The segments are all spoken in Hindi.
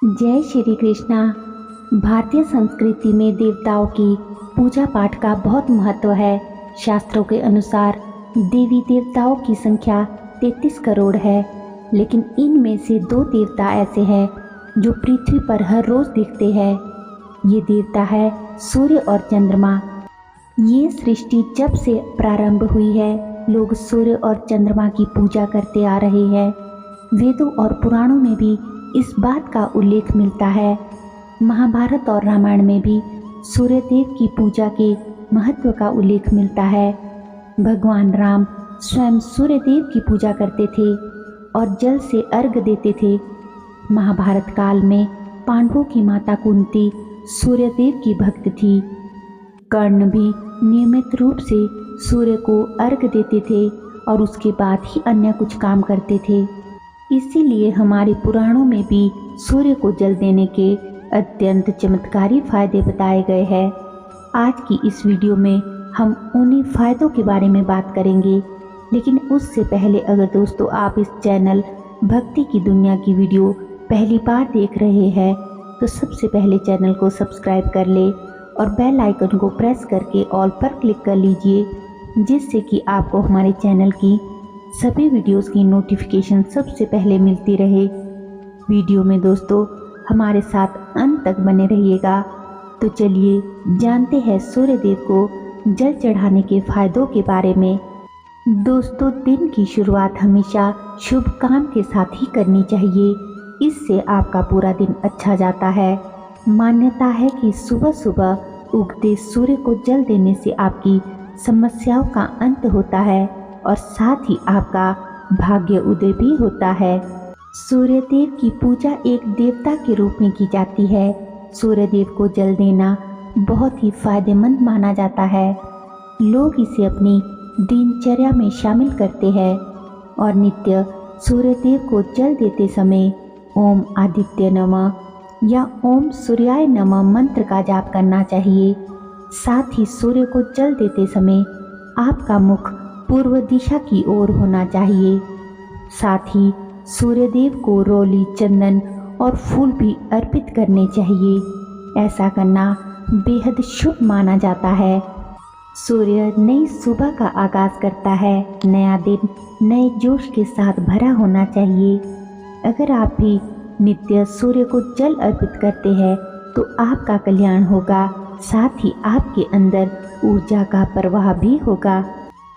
जय श्री कृष्णा। भारतीय संस्कृति में देवताओं की पूजा पाठ का बहुत महत्व है। शास्त्रों के अनुसार देवी देवताओं की संख्या 33 करोड़ है, लेकिन इनमें से दो देवता ऐसे हैं जो पृथ्वी पर हर रोज दिखते हैं। ये देवता है सूर्य और चंद्रमा। ये सृष्टि जब से प्रारंभ हुई है, लोग सूर्य और चंद्रमा की पूजा करते आ रहे हैं। वेदों और पुराणों में भी इस बात का उल्लेख मिलता है। महाभारत और रामायण में भी सूर्य देव की पूजा के महत्व का उल्लेख मिलता है। भगवान राम स्वयं सूर्य देव की पूजा करते थे और जल से अर्घ्य देते थे। महाभारत काल में पांडवों की माता कुंती सूर्य देव की भक्त थी। कर्ण भी नियमित रूप से सूर्य को अर्घ्य देते थे और उसके बाद ही अन्य कुछ काम करते थे। इसीलिए हमारे पुराणों में भी सूर्य को जल देने के अत्यंत चमत्कारी फायदे बताए गए हैं। आज की इस वीडियो में हम उन्हीं फायदों के बारे में बात करेंगे, लेकिन उससे पहले अगर दोस्तों आप इस चैनल भक्ति की दुनिया की वीडियो पहली बार देख रहे हैं तो सबसे पहले चैनल को सब्सक्राइब कर ले और बेल आइकन को प्रेस करके ऑल पर क्लिक कर लीजिए, जिससे कि आपको हमारे चैनल की सभी वीडियोस की नोटिफिकेशन सबसे पहले मिलती रहे। वीडियो में दोस्तों हमारे साथ अंत तक बने रहिएगा। तो चलिए जानते हैं सूर्य देव को जल चढ़ाने के फायदों के बारे में। दोस्तों, दिन की शुरुआत हमेशा शुभ काम के साथ ही करनी चाहिए। इससे आपका पूरा दिन अच्छा जाता है। मान्यता है कि सुबह सुबह उगते सूर्य को जल देने से आपकी समस्याओं का अंत होता है और साथ ही आपका भाग्य उदय भी होता है। सूर्य देव की पूजा एक देवता के रूप में की जाती है। सूर्य देव को जल देना बहुत ही फायदेमंद माना जाता है। लोग इसे अपनी दिनचर्या में शामिल करते हैं और नित्य सूर्य देव को जल देते समय ओम आदित्य नमः या ओम सूर्याय नमः मंत्र का जाप करना चाहिए। साथ ही सूर्य को जल देते समय आपका मुख पूर्व दिशा की ओर होना चाहिए। साथ ही सूर्य देव को रोली, चंदन और फूल भी अर्पित करने चाहिए। ऐसा करना बेहद शुभ माना जाता है। सूर्य नई सुबह का आगाज करता है। नया दिन नए जोश के साथ भरा होना चाहिए। अगर आप भी नित्य सूर्य को जल अर्पित करते हैं तो आपका कल्याण होगा, साथ ही आपके अंदर ऊर्जा का प्रवाह भी होगा।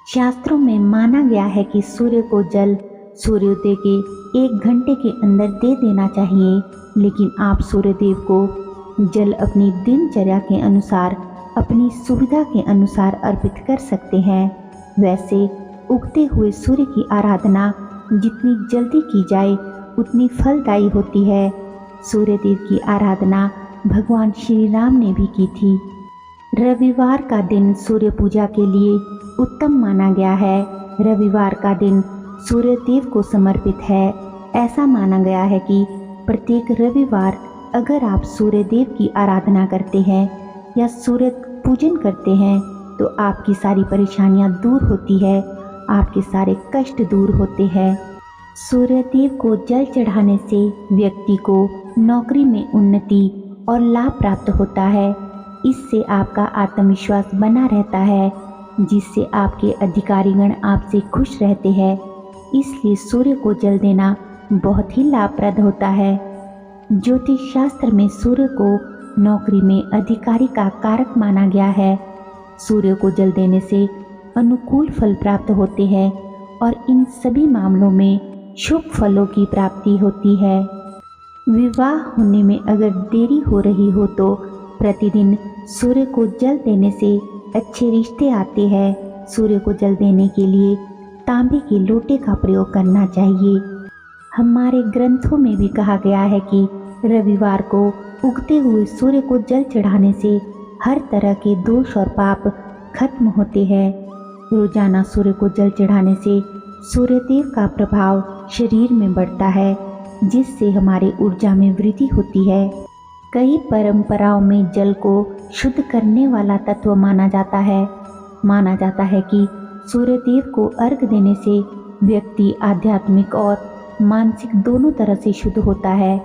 शास्त्रों में माना गया है कि सूर्य को जल सूर्योदय के 1 घंटे के अंदर दे देना चाहिए, लेकिन आप सूर्य देव को जल अपनी दिनचर्या के अनुसार, अपनी सुविधा के अनुसार अर्पित कर सकते हैं। वैसे उगते हुए सूर्य की आराधना जितनी जल्दी की जाए उतनी फलदायी होती है। सूर्य देव की आराधना भगवान श्री राम ने भी की थी। रविवार का दिन सूर्य पूजा के लिए उत्तम माना गया है। रविवार का दिन सूर्य देव को समर्पित है। ऐसा माना गया है कि प्रत्येक रविवार अगर आप सूर्य देव की आराधना करते हैं या सूर्य पूजन करते हैं तो आपकी सारी परेशानियां दूर होती है, आपके सारे कष्ट दूर होते हैं। सूर्य देव को जल चढ़ाने से व्यक्ति को नौकरी में उन्नति और लाभ प्राप्त होता है। इससे आपका आत्मविश्वास बना रहता है, जिससे आपके अधिकारीगण आपसे खुश रहते हैं। इसलिए सूर्य को जल देना बहुत ही लाभप्रद होता है। ज्योतिष शास्त्र में सूर्य को नौकरी में अधिकारी का कारक माना गया है। सूर्य को जल देने से अनुकूल फल प्राप्त होते हैं और इन सभी मामलों में शुभ फलों की प्राप्ति होती है। विवाह होने में अगर देरी हो रही हो तो प्रतिदिन सूर्य को जल देने से अच्छे रिश्ते आते हैं। सूर्य को जल देने के लिए तांबे के लोटे का प्रयोग करना चाहिए। हमारे ग्रंथों में भी कहा गया है कि रविवार को उगते हुए सूर्य को जल चढ़ाने से हर तरह के दोष और पाप खत्म होते हैं। रोजाना सूर्य को जल चढ़ाने से सूर्य देव का प्रभाव शरीर में बढ़ता है, जिससे हमारे ऊर्जा में वृद्धि होती है। कई परंपराओं में जल को शुद्ध करने वाला तत्व माना जाता है। माना जाता है कि सूर्य देव को अर्घ देने से व्यक्ति आध्यात्मिक और मानसिक दोनों तरह से शुद्ध होता है।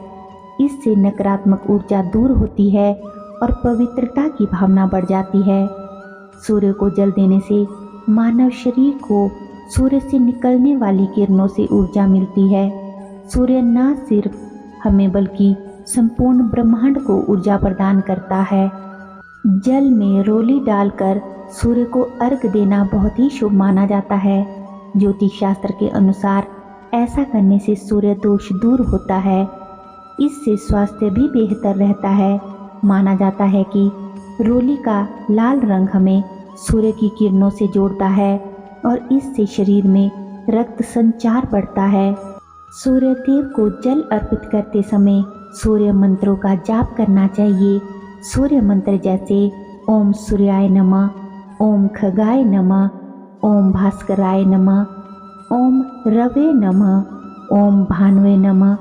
इससे नकारात्मक ऊर्जा दूर होती है और पवित्रता की भावना बढ़ जाती है। सूर्य को जल देने से मानव शरीर को सूर्य से निकलने वाली किरणों से ऊर्जा मिलती है। सूर्य न सिर्फ हमें बल्कि संपूर्ण ब्रह्मांड को ऊर्जा प्रदान करता है। जल में रोली डालकर सूर्य को अर्घ देना बहुत ही शुभ माना जाता है। ज्योतिष शास्त्र के अनुसार ऐसा करने से सूर्य दोष दूर होता है। इससे स्वास्थ्य भी बेहतर रहता है। माना जाता है कि रोली का लाल रंग हमें सूर्य की किरणों से जोड़ता है और इससे शरीर में रक्त संचार बढ़ता है। सूर्य देव को जल अर्पित करते समय सूर्य मंत्रों का जाप करना चाहिए। सूर्य मंत्र जैसे ओम सूर्याय नमः, ओम खगाय नमः, ओम भास्कराय नमः, ओम रवे नमः, ओम भानुवे नमः,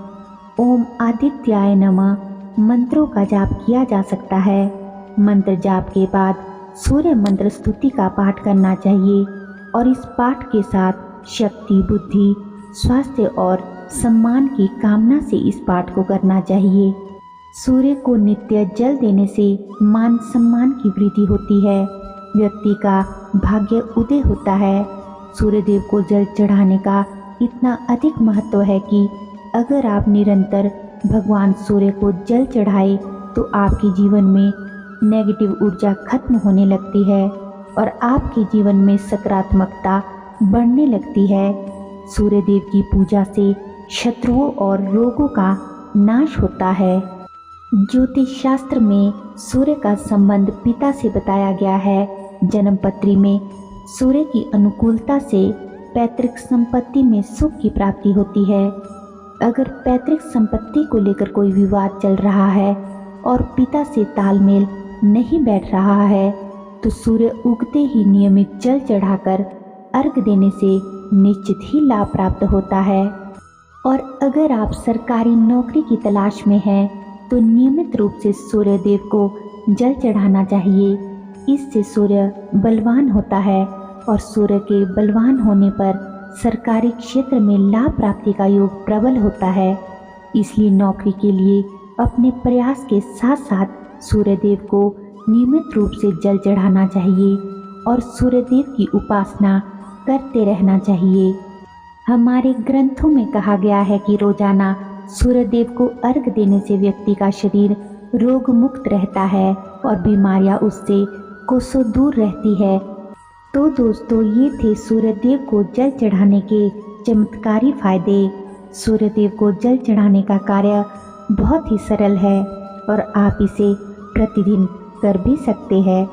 ओम आदित्याय नमः मंत्रों का जाप किया जा सकता है। मंत्र जाप के बाद सूर्य मंत्र स्तुति का पाठ करना चाहिए और इस पाठ के साथ शक्ति, बुद्धि, स्वास्थ्य और सम्मान की कामना से इस पाठ को करना चाहिए। सूर्य को नित्य जल देने से मान सम्मान की वृद्धि होती है। व्यक्ति का भाग्य उदय होता है। सूर्य देव को जल चढ़ाने का इतना अधिक महत्व है कि अगर आप निरंतर भगवान सूर्य को जल चढ़ाए तो आपके जीवन में नेगेटिव ऊर्जा खत्म होने लगती है और आपके जीवन में सकारात्मकता बढ़ने लगती है। सूर्य देव की पूजा से शत्रुओं और रोगों का नाश होता है। ज्योतिष शास्त्र में सूर्य का संबंध पिता से बताया गया है। जन्म पत्री में सूर्य की अनुकूलता से पैतृक संपत्ति में सुख की प्राप्ति होती है। अगर पैतृक संपत्ति को लेकर कोई विवाद चल रहा है और पिता से तालमेल नहीं बैठ रहा है तो सूर्य उगते ही नियमित जल चढ़ाकर अर्घ देने से निश्चित ही लाभ प्राप्त होता है। और अगर आप सरकारी नौकरी की तलाश में हैं तो नियमित रूप से सूर्य देव को जल चढ़ाना चाहिए। इससे सूर्य बलवान होता है और सूर्य के बलवान होने पर सरकारी क्षेत्र में लाभ प्राप्ति का योग प्रबल होता है। इसलिए नौकरी के लिए अपने प्रयास के साथ साथ सूर्य देव को नियमित रूप से जल चढ़ाना चाहिए और सूर्य देव की उपासना करते रहना चाहिए। हमारे ग्रंथों में कहा गया है कि रोजाना सूर्य देव को अर्घ देने से व्यक्ति का शरीर रोग मुक्त रहता है और बीमारियां उससे कोसों दूर रहती है। तो दोस्तों, ये थे सूर्य देव को जल चढ़ाने के चमत्कारी फायदे। सूर्य देव को जल चढ़ाने का कार्य बहुत ही सरल है और आप इसे प्रतिदिन कर भी सकते हैं।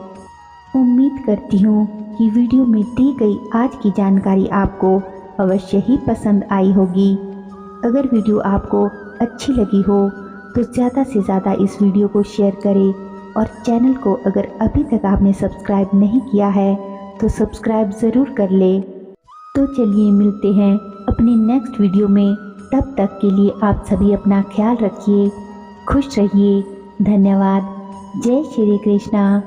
उम्मीद करती हूँ कि वीडियो में दी गई आज की जानकारी आपको अवश्य ही पसंद आई होगी। अगर वीडियो आपको अच्छी लगी हो तो ज़्यादा से ज़्यादा इस वीडियो को शेयर करें और चैनल को अगर अभी तक आपने सब्सक्राइब नहीं किया है तो सब्सक्राइब ज़रूर कर ले। तो चलिए मिलते हैं अपनी नेक्स्ट वीडियो में। तब तक के लिए आप सभी अपना ख्याल रखिए, खुश रहिए। धन्यवाद। जय श्री कृष्णा।